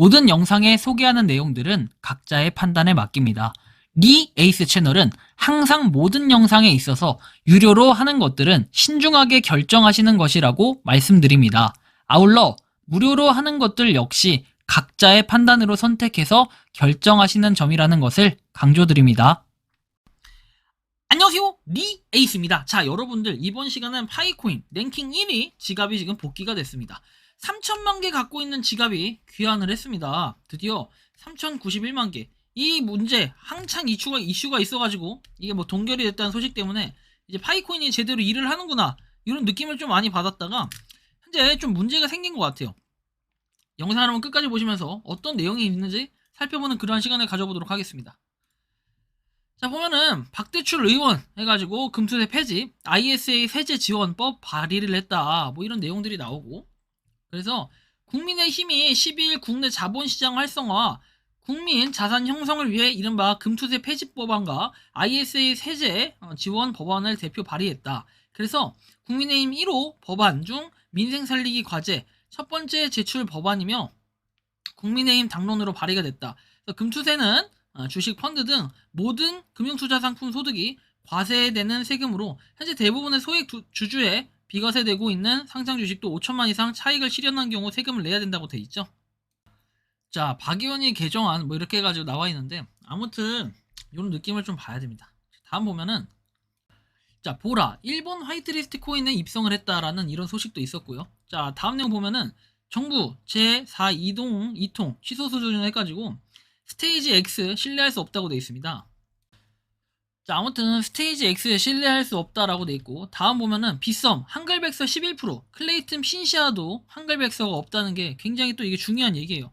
모든 영상에 소개하는 내용들은 각자의 판단에 맡깁니다. 리 에이스 채널은 항상 모든 영상에 있어서 유료로 하는 것들은 신중하게 결정하시는 것이라고 말씀드립니다. 아울러 무료로 하는 것들 역시 각자의 판단으로 선택해서 결정하시는 점이라는 것을 강조드립니다. 안녕하세요, 리 에이스입니다. 자, 여러분들 이번 시간은 파이코인 랭킹 1위 지갑이 지금 복귀가 됐습니다. 3천만 개 갖고 있는 지갑이 귀환을 했습니다. 드디어 3,091만 개. 이 문제 한창 이슈가 있어가지고 이게 뭐 동결이 됐다는 소식 때문에 이제 파이코인이 제대로 일을 하는구나 이런 느낌을 좀 많이 받았다가 현재 좀 문제가 생긴 것 같아요. 영상을 한번 끝까지 보시면서 어떤 내용이 있는지 살펴보는 그러한 시간을 가져보도록 하겠습니다. 자, 보면은 박대출 의원 해가지고 금투세 폐지, ISA 세제 지원법 발의를 했다 뭐 이런 내용들이 나오고, 그래서 국민의힘이 12일 국내 자본시장 활성화, 국민 자산 형성을 위해 이른바 금투세 폐지 법안과 ISA 세제 지원 법안을 대표 발의했다. 그래서 국민의힘 1호 법안 중 민생 살리기 과제 첫 번째 제출 법안이며 국민의힘 당론으로 발의가 됐다. 금투세는 주식, 펀드 등 모든 금융투자상품 소득이 과세되는 세금으로 현재 대부분의 소액 주주에 비과세되고 있는 상장 주식도 5천만 이상 차익을 실현한 경우 세금을 내야 된다고 돼 있죠. 자, 박 의원이 개정안 뭐 이렇게 해가지고 나와 있는데 아무튼 이런 느낌을 좀 봐야 됩니다. 다음 보면은 자, 보라 일본 화이트리스트 코인에 입성을 했다라는 이런 소식도 있었고요. 자, 다음 내용 보면은 정부 제4 2통 취소 수준을 해가지고 스테이지 X 신뢰할 수 없다고 되어 있습니다. 자, 아무튼 스테이지 X 신뢰할 수 없다라고 되어 있고, 다음 보면은 빗썸 한글백서 11%, 클레이튼 핀시아도 한글백서가 없다는 게 굉장히 또 이게 중요한 얘기예요.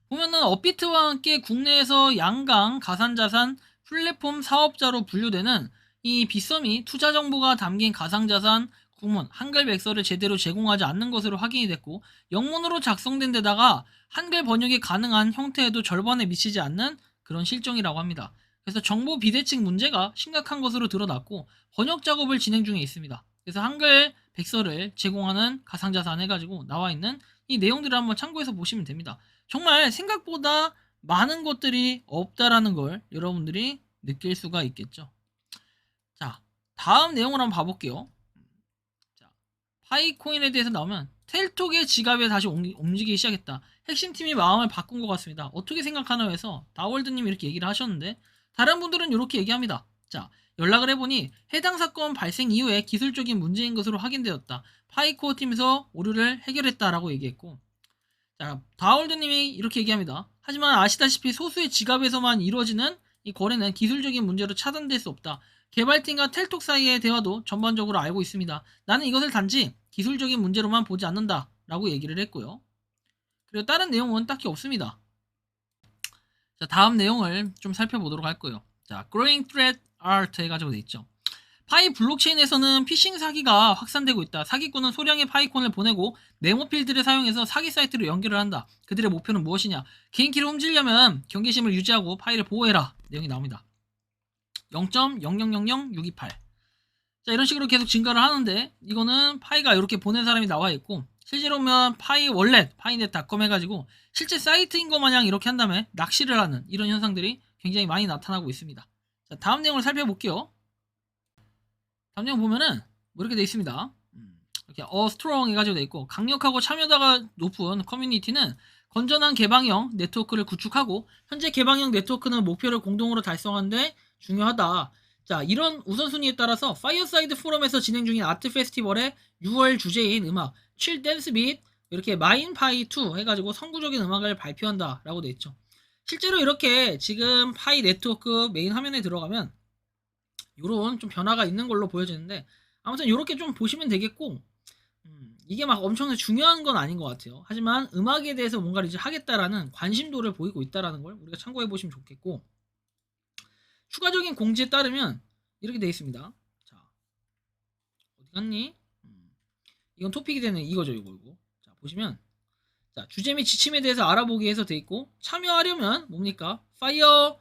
보면은 업비트와 함께 국내에서 양강 가상자산 플랫폼 사업자로 분류되는 이 빗썸이 투자 정보가 담긴 가상자산 구문 한글 백서를 제대로 제공하지 않는 것으로 확인이 됐고, 영문으로 작성된 데다가 한글 번역이 가능한 형태에도 절반에 미치지 않는 그런 실정이라고 합니다. 그래서 정보 비대칭 문제가 심각한 것으로 드러났고 번역 작업을 진행 중에 있습니다. 그래서 한글 백서를 제공하는 가상자산 해가지고 나와 있는 이 내용들을 한번 참고해서 보시면 됩니다. 정말 생각보다 많은 것들이 없다라는 걸 여러분들이 느낄 수가 있겠죠. 자, 다음 내용을 한번 봐볼게요. 자, 파이코인에 대해서 나오면 텔톡의 지갑에 다시 움직이기 시작했다. 핵심팀이 마음을 바꾼 것 같습니다. 어떻게 생각하나요? 해서 다월드님이 이렇게 얘기를 하셨는데 다른 분들은 이렇게 얘기합니다. 자, 연락을 해보니 해당 사건 발생 이후에 기술적인 문제인 것으로 확인되었다. 파이코 팀에서 오류를 해결했다라고 얘기했고, 자, 다월드님이 이렇게 얘기합니다. 하지만 아시다시피 소수의 지갑에서만 이루어지는 이 거래는 기술적인 문제로 차단될 수 없다. 개발팀과 텔톡 사이의 대화도 전반적으로 알고 있습니다. 나는 이것을 단지 기술적인 문제로만 보지 않는다 라고 얘기를 했고요. 그리고 다른 내용은 딱히 없습니다. 자, 다음 내용을 좀 살펴보도록 할 거예요. 자, Growing Threat Alert 해가지고 돼 있죠. 파이 블록체인에서는 피싱 사기가 확산되고 있다. 사기꾼은 소량의 파이콘을 보내고 네모 필드를 사용해서 사기 사이트로 연결을 한다. 그들의 목표는 무엇이냐? 개인키를 훔치려면 경계심을 유지하고 파이를 보호해라. 내용이 나옵니다. 0.0000628. 자, 이런 식으로 계속 증가를 하는데 이거는 파이가 이렇게 보낸 사람이 나와 있고, 실제로 보면 파이 월렛, 파이넷닷컴 해가지고 실제 사이트인 것 마냥 이렇게 한 다음에 낚시를 하는 이런 현상들이 굉장히 많이 나타나고 있습니다. 자, 다음 내용을 살펴볼게요. 다음 내용 보면은 뭐 이렇게 돼 있습니다. 이렇게 스트롱 해가지고 돼 있고, 강력하고 참여도가 높은 커뮤니티는 건전한 개방형 네트워크를 구축하고 현재 개방형 네트워크는 목표를 공동으로 달성하는데 중요하다. 자, 이런 우선순위에 따라서 파이어사이드 포럼에서 진행 중인 아트 페스티벌의 6월 주제인 음악 칠 댄스 빗 이렇게 마인파이2 해가지고 선구적인 음악을 발표한다 라고 돼 있죠. 실제로 이렇게 지금 파이 네트워크 메인 화면에 들어가면 요런 좀 변화가 있는 걸로 보여지는데, 아무튼 요렇게 좀 보시면 되겠고, 이게 막 엄청나게 중요한 건 아닌 것 같아요. 하지만 음악에 대해서 뭔가를 이제 하겠다라는 관심도를 보이고 있다라는 걸 우리가 참고해 보시면 좋겠고, 추가적인 공지에 따르면 이렇게 되어 있습니다. 자, 어디 갔니? 이건 토픽이 되는 이거죠, 이거. 자, 보시면 자, 주제 및 지침에 대해서 알아보기 해서 되어 있고, 참여하려면 뭡니까? 파이어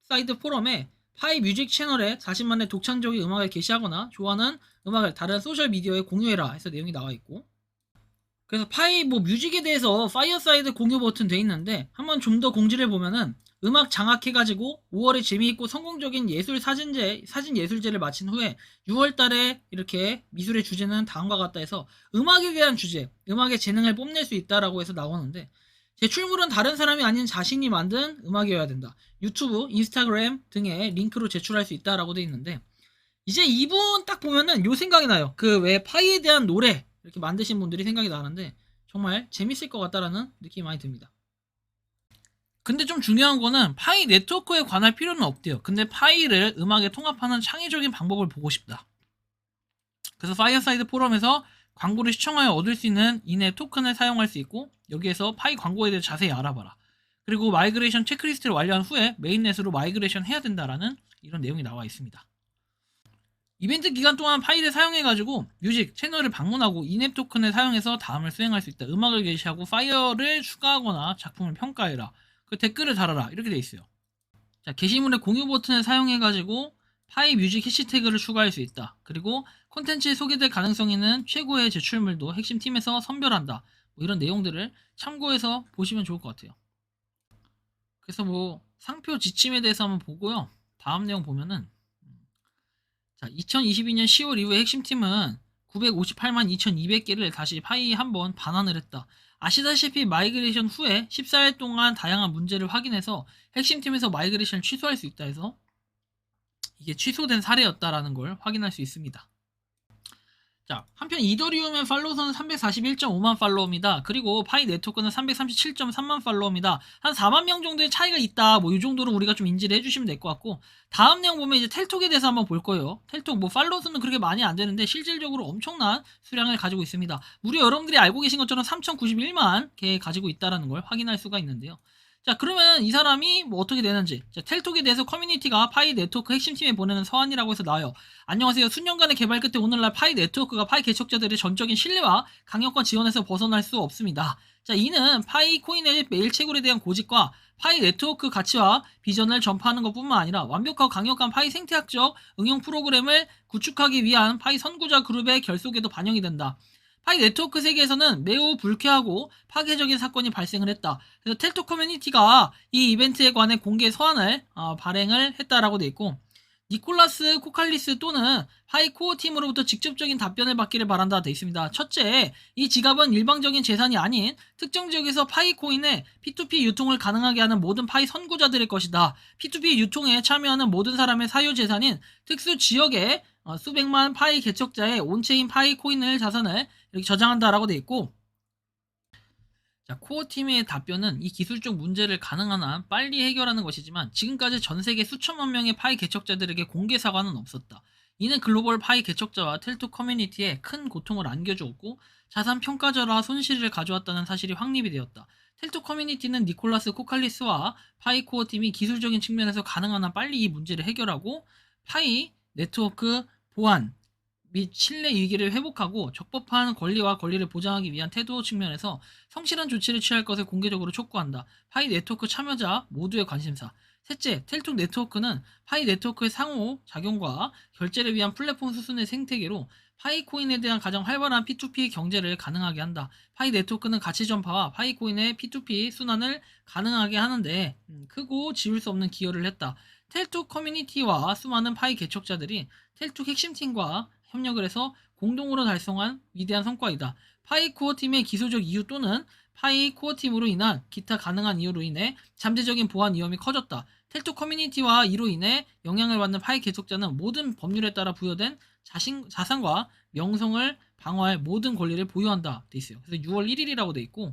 사이드 포럼에 파이 뮤직 채널에 자신만의 독창적인 음악을 게시하거나 좋아하는 음악을 다른 소셜 미디어에 공유해라 해서 내용이 나와 있고, 그래서 파이 뭐 뮤직에 대해서 파이어사이드 공유 버튼 돼 있는데 한번 좀 더 공지를 보면은 음악 장악해가지고 5월에 재미있고 성공적인 사진 예술제를 마친 후에 6월달에 이렇게 미술의 주제는 다음과 같다 해서 음악에 대한 주제, 음악의 재능을 뽐낼 수 있다라고 해서 나오는데 제출물은 다른 사람이 아닌 자신이 만든 음악이어야 된다. 유튜브, 인스타그램 등의 링크로 제출할 수 있다라고 돼 있는데 이제 이분 딱 보면은 요 생각이 나요. 그 왜 파이에 대한 노래 이렇게 만드신 분들이 생각이 나는데 정말 재밌을 것 같다라는 느낌이 많이 듭니다. 근데 좀 중요한 거는 파이 네트워크에 관할 필요는 없대요. 근데 파이를 음악에 통합하는 창의적인 방법을 보고 싶다. 그래서 파이어사이드 포럼에서 광고를 시청하여 얻을 수 있는 인앱 토큰을 사용할 수 있고 여기에서 파이 광고에 대해 자세히 알아봐라. 그리고 마이그레이션 체크리스트를 완료한 후에 메인넷으로 마이그레이션 해야 된다라는 이런 내용이 나와 있습니다. 이벤트 기간 동안 파일을 사용해가지고 뮤직 채널을 방문하고 인앱 토큰을 사용해서 다음을 수행할 수 있다. 음악을 게시하고 파이어를 추가하거나 작품을 평가해라. 그 댓글을 달아라. 이렇게 돼 있어요. 자, 게시물의 공유 버튼을 사용해가지고 파이 뮤직 해시태그를 추가할 수 있다. 그리고 콘텐츠에 소개될 가능성 있는 최고의 제출물도 핵심 팀에서 선별한다. 뭐 이런 내용들을 참고해서 보시면 좋을 것 같아요. 그래서 뭐 상표 지침에 대해서 한번 보고요. 다음 내용 보면은 자, 2022년 10월 이후에 핵심팀은 958만 2200개를 다시 파이 한번 반환을 했다. 아시다시피 마이그레이션 후에 14일 동안 다양한 문제를 확인해서 핵심팀에서 마이그레이션을 취소할 수 있다 해서 이게 취소된 사례였다라는 걸 확인할 수 있습니다. 자, 한편 이더리움의 팔로우수는 341.5만 팔로워입니다. 그리고 파이 네트워크는 337.3만 팔로워입니다. 한 4만 명 정도의 차이가 있다. 뭐 이 정도로 우리가 좀 인지를 해주시면 될 것 같고 다음 내용 보면 이제 텔톡에 대해서 한번 볼 거예요. 텔톡 뭐 팔로우수는 그렇게 많이 안 되는데 실질적으로 엄청난 수량을 가지고 있습니다. 무려 여러분들이 알고 계신 것처럼 3,091만 개 가지고 있다라는 걸 확인할 수가 있는데요. 자, 그러면 이 사람이 뭐 어떻게 되는지. 자, 텔톡에 대해서 커뮤니티가 파이 네트워크 핵심팀에 보내는 서한이라고 해서 나와요. 안녕하세요. 수년간의 개발 끝에 오늘날 파이 네트워크가 파이 개척자들의 전적인 신뢰와 강력한 지원에서 벗어날 수 없습니다. 자, 이는 파이 코인의 메일 채굴에 대한 고집과 파이 네트워크 가치와 비전을 전파하는 것뿐만 아니라 완벽하고 강력한 파이 생태학적 응용 프로그램을 구축하기 위한 파이 선구자 그룹의 결속에도 반영이 된다. 파이 네트워크 세계에서는 매우 불쾌하고 파괴적인 사건이 발생을 했다. 그래서 텔톡 커뮤니티가 이 이벤트에 관해 공개 서한을 발행을 했다라고 돼 있고 니콜라스 코칼리스 또는 파이 코어 팀으로부터 직접적인 답변을 받기를 바란다 돼 있습니다. 첫째, 이 지갑은 일방적인 재산이 아닌 특정 지역에서 파이 코인의 P2P 유통을 가능하게 하는 모든 파이 선구자들의 것이다. P2P 유통에 참여하는 모든 사람의 사유 재산인 특수 지역의 수백만 파이 개척자의 온체인 파이 코인을 자산을 이렇게 저장한다라고 돼 있고 자, 코어팀의 답변은 이 기술적 문제를 가능한 한 빨리 해결하는 것이지만 지금까지 전 세계 수천만 명의 파이 개척자들에게 공개 사과는 없었다. 이는 글로벌 파이 개척자와 텔톡 커뮤니티에 큰 고통을 안겨주었고 자산 평가절하 손실을 가져왔다는 사실이 확립이 되었다. 텔톡 커뮤니티는 니콜라스 코칼리스와 파이 코어팀이 기술적인 측면에서 가능한 한 빨리 이 문제를 해결하고 파이 네트워크 보안 및 신뢰 위기를 회복하고 적법한 권리와 권리를 보장하기 위한 태도 측면에서 성실한 조치를 취할 것을 공개적으로 촉구한다. 파이 네트워크 참여자 모두의 관심사. 셋째, 텔톡 네트워크는 파이 네트워크의 상호 작용과 결제를 위한 플랫폼 수준의 생태계로 파이코인에 대한 가장 활발한 P2P 경제를 가능하게 한다. 파이 네트워크는 가치 전파와 파이코인의 P2P 순환을 가능하게 하는데 크고 지울 수 없는 기여를 했다. 텔톡 커뮤니티와 수많은 파이 개척자들이 텔톡 핵심팀과 협력을 해서 공동으로 달성한 위대한 성과이다. 파이 코어 팀의 기술적 이유 또는 파이 코어 팀으로 인한 기타 가능한 이유로 인해 잠재적인 보안 위험이 커졌다. 텔톡 커뮤니티와 이로 인해 영향을 받는 파이 개척자는 모든 법률에 따라 부여된 자산과 명성을 방어할 모든 권리를 보유한다 돼 있어요. 그래서 6월 1일이라고 돼 있고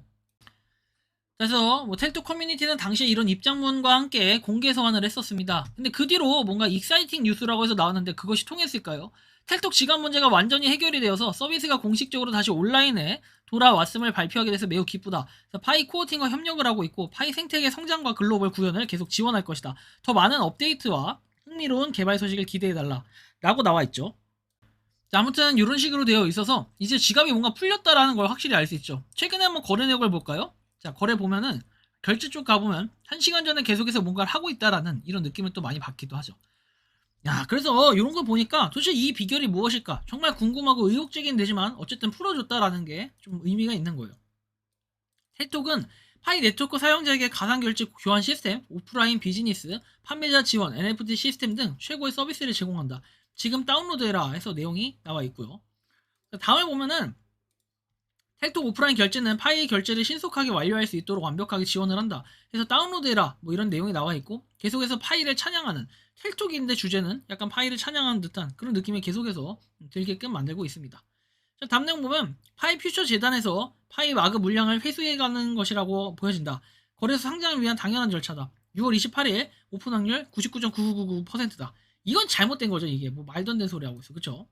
그래서 뭐 텔톡 커뮤니티는 당시에 이런 입장문과 함께 공개 서한을 했었습니다. 근데 그 뒤로 뭔가 익사이팅 뉴스라고 해서 나왔는데 그것이 통했을까요? 텔톡 지갑 문제가 완전히 해결이 되어서 서비스가 공식적으로 다시 온라인에 돌아왔음을 발표하게 돼서 매우 기쁘다. 그래서 파이 코어팀과 협력을 하고 있고 파이 생태계 성장과 글로벌 구현을 계속 지원할 것이다. 더 많은 업데이트와 흥미로운 개발 소식을 기대해달라 라고 나와 있죠. 자, 아무튼 이런 식으로 되어 있어서 이제 지갑이 뭔가 풀렸다라는 걸 확실히 알 수 있죠. 최근에 한번 거래 내역을 볼까요? 자, 거래 보면은 결제 쪽 가보면 1시간 전에 계속해서 뭔가를 하고 있다라는 이런 느낌을 또 많이 받기도 하죠. 야, 그래서 이런 거 보니까 도대체 이 비결이 무엇일까? 정말 궁금하고 의혹적인 되지만 어쨌든 풀어줬다라는 게 좀 의미가 있는 거예요. 텔톡은 파이 네트워크 사용자에게 가상결제 교환 시스템, 오프라인 비즈니스, 판매자 지원, NFT 시스템 등 최고의 서비스를 제공한다. 지금 다운로드해라 해서 내용이 나와 있고요. 다음에 보면은 텔톡 오프라인 결제는 파이 결제를 신속하게 완료할 수 있도록 완벽하게 지원을 한다. 그래서 다운로드해라 뭐 이런 내용이 나와 있고 계속해서 파이를 찬양하는 텔톡인데 주제는 약간 파이를 찬양하는 듯한 그런 느낌이 계속해서 들게끔 만들고 있습니다. 자, 다음 내용 보면 파이 퓨처 재단에서 파이 마그 물량을 회수해가는 것이라고 보여진다. 거래소 상장을 위한 당연한 절차다. 6월 28일 오픈 확률 99.9999%다. 이건 잘못된 거죠. 이게 뭐 말도 안 되는 소리 하고 있어. 그쵸?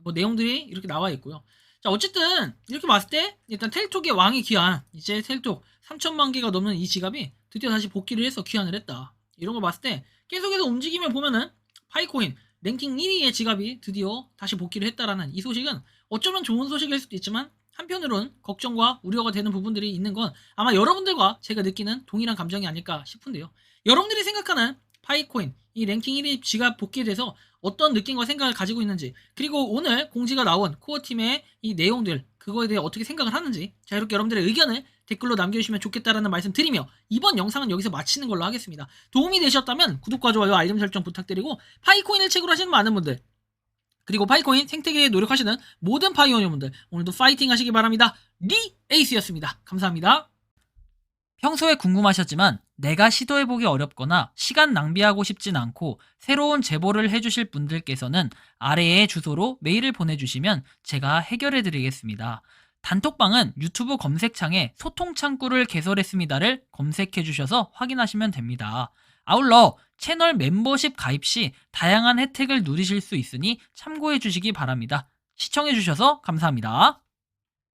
뭐 내용들이 이렇게 나와 있고요. 자, 어쨌든 이렇게 봤을 때 일단 텔톡의 왕이 귀환, 이제 텔톡 3천만 개가 넘는 이 지갑이 드디어 다시 복귀를 해서 귀환을 했다. 이런 거 봤을 때 계속해서 움직이면 보면은 파이코인 랭킹 1위의 지갑이 드디어 다시 복귀를 했다라는 이 소식은 어쩌면 좋은 소식일 수도 있지만 한편으로는 걱정과 우려가 되는 부분들이 있는 건 아마 여러분들과 제가 느끼는 동일한 감정이 아닐까 싶은데요. 여러분들이 생각하는 파이코인 이 랭킹 1위 지갑 복귀에 대해서 어떤 느낌과 생각을 가지고 있는지, 그리고 오늘 공지가 나온 코어팀의 이 내용들 그거에 대해 어떻게 생각을 하는지, 자, 이렇게 여러분들의 의견을 댓글로 남겨주시면 좋겠다라는 말씀 드리며 이번 영상은 여기서 마치는 걸로 하겠습니다. 도움이 되셨다면 구독과 좋아요 알림 설정 부탁드리고, 파이코인을 책으로 하시는 많은 분들, 그리고 파이코인 생태계에 노력하시는 모든 파이오니어분들 오늘도 파이팅 하시기 바랍니다. 리 에이스였습니다. 감사합니다. 평소에 궁금하셨지만 내가 시도해보기 어렵거나 시간 낭비하고 싶진 않고 새로운 제보를 해주실 분들께서는 아래의 주소로 메일을 보내주시면 제가 해결해드리겠습니다. 단톡방은 유튜브 검색창에 소통창구를 개설했습니다를 검색해주셔서 확인하시면 됩니다. 아울러 채널 멤버십 가입 시 다양한 혜택을 누리실 수 있으니 참고해주시기 바랍니다. 시청해주셔서 감사합니다.